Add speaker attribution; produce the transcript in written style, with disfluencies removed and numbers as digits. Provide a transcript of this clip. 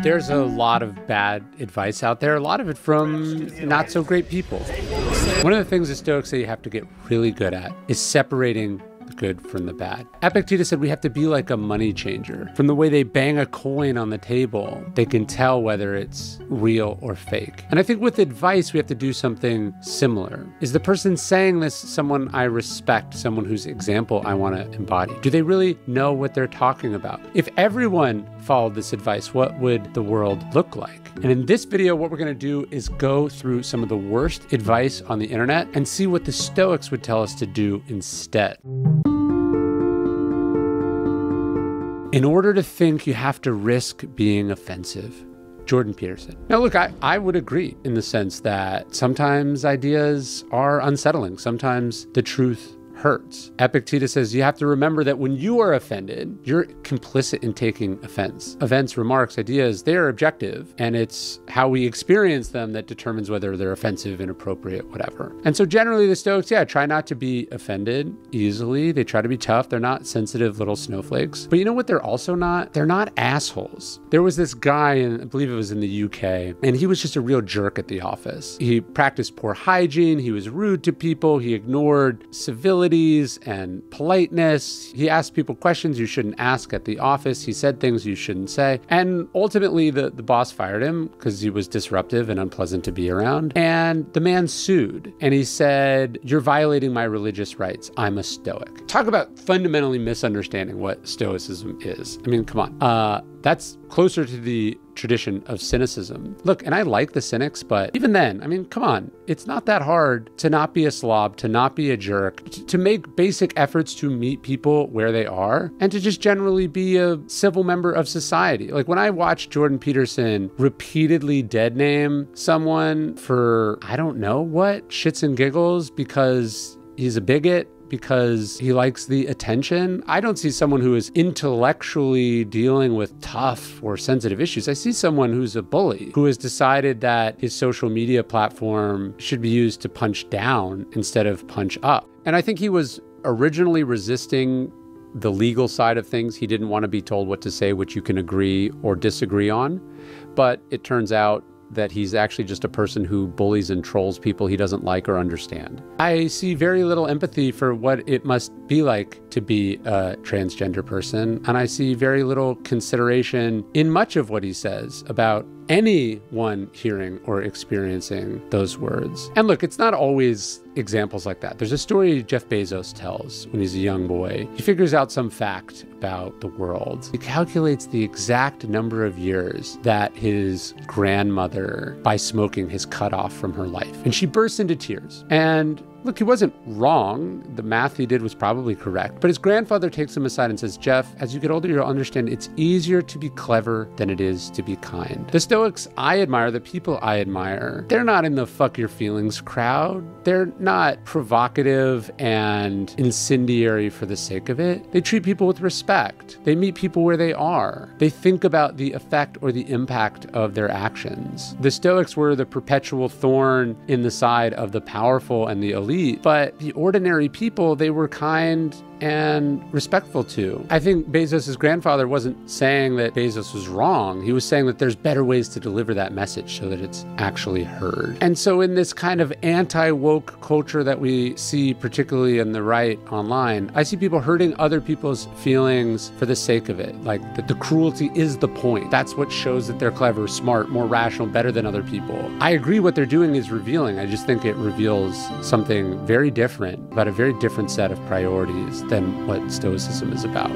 Speaker 1: There's a lot of bad advice out there, a lot of it from not so great people. One of the things the Stoics say you have to get really good at is separating the good from the bad. Epictetus said we have to be like a money changer. From the way they bang a coin on the table, they can tell whether it's real or fake. And I think with advice, we have to do something similar. Is the person saying this someone I respect, someone whose example I want to embody? Do they really know what they're talking about? If everyone followed this advice, what would the world look like? And in this video, what we're going to do is go through some of the worst advice on the internet and see what the Stoics would tell us to do instead. In order to think, you have to risk being offensive. Jordan Peterson. Now, look, I would agree in the sense that sometimes ideas are unsettling. Sometimes the truth hurts. Epictetus says you have to remember that when you are offended, you're complicit in taking offense. Events, remarks, ideas, they are objective, and it's how we experience them that determines whether they're offensive, inappropriate, whatever. And so generally the Stoics, try not to be offended easily. They try to be tough. They're not sensitive little snowflakes. But you know what they're also not? They're not assholes. There was this guy, I believe it was in the UK, and he was just a real jerk at the office. He practiced poor hygiene. He was rude to people. He ignored civility and politeness. He asked people questions you shouldn't ask at the office. He said things you shouldn't say. And ultimately, the boss fired him because he was disruptive and unpleasant to be around. And the man sued. And he said, "You're violating my religious rights. I'm a Stoic." Talk about fundamentally misunderstanding what Stoicism is. I mean, come on. That's closer to the tradition of cynicism. Look, and I like the cynics, but even then, I mean, come on. It's not that hard to not be a slob, to not be a jerk, to make basic efforts to meet people where they are, and to just generally be a civil member of society. Like when I watch Jordan Peterson repeatedly dead name someone for, I don't know what, shits and giggles because he's a bigot, because he likes the attention. I don't see someone who is intellectually dealing with tough or sensitive issues. I see someone who's a bully, who has decided that his social media platform should be used to punch down instead of punch up. And I think he was originally resisting the legal side of things. He didn't want to be told what to say, which you can agree or disagree on. But it turns out that he's actually just a person who bullies and trolls people he doesn't like or understand. I see very little empathy for what it must be like to be a transgender person, and I see very little consideration in much of what he says about anyone hearing or experiencing those words. And look, it's not always examples like that. There's a story Jeff Bezos tells when he's a young boy. He figures out some fact about the world. He calculates the exact number of years that his grandmother, by smoking, has cut off from her life. And she bursts into tears. And look, he wasn't wrong. The math he did was probably correct. But his grandfather takes him aside and says, "Jeff, as you get older, you'll understand it's easier to be clever than it is to be kind." The Stoics I admire, the people I admire, they're not in the fuck your feelings crowd. They're not provocative and incendiary for the sake of it. They treat people with respect. They meet people where they are. They think about the effect or the impact of their actions. The Stoics were the perpetual thorn in the side of the powerful and the elite, but the ordinary people, they were kind and respectful to. I think Bezos' grandfather wasn't saying that Bezos was wrong. He was saying that there's better ways to deliver that message so that it's actually heard. And so in this kind of anti-woke culture that we see, particularly in the right online, I see people hurting other people's feelings for the sake of it. Like that the cruelty is the point. That's what shows that they're clever, smart, more rational, better than other people. I agree what they're doing is revealing. I just think it reveals something very different about a very different set of priorities than what Stoicism is about.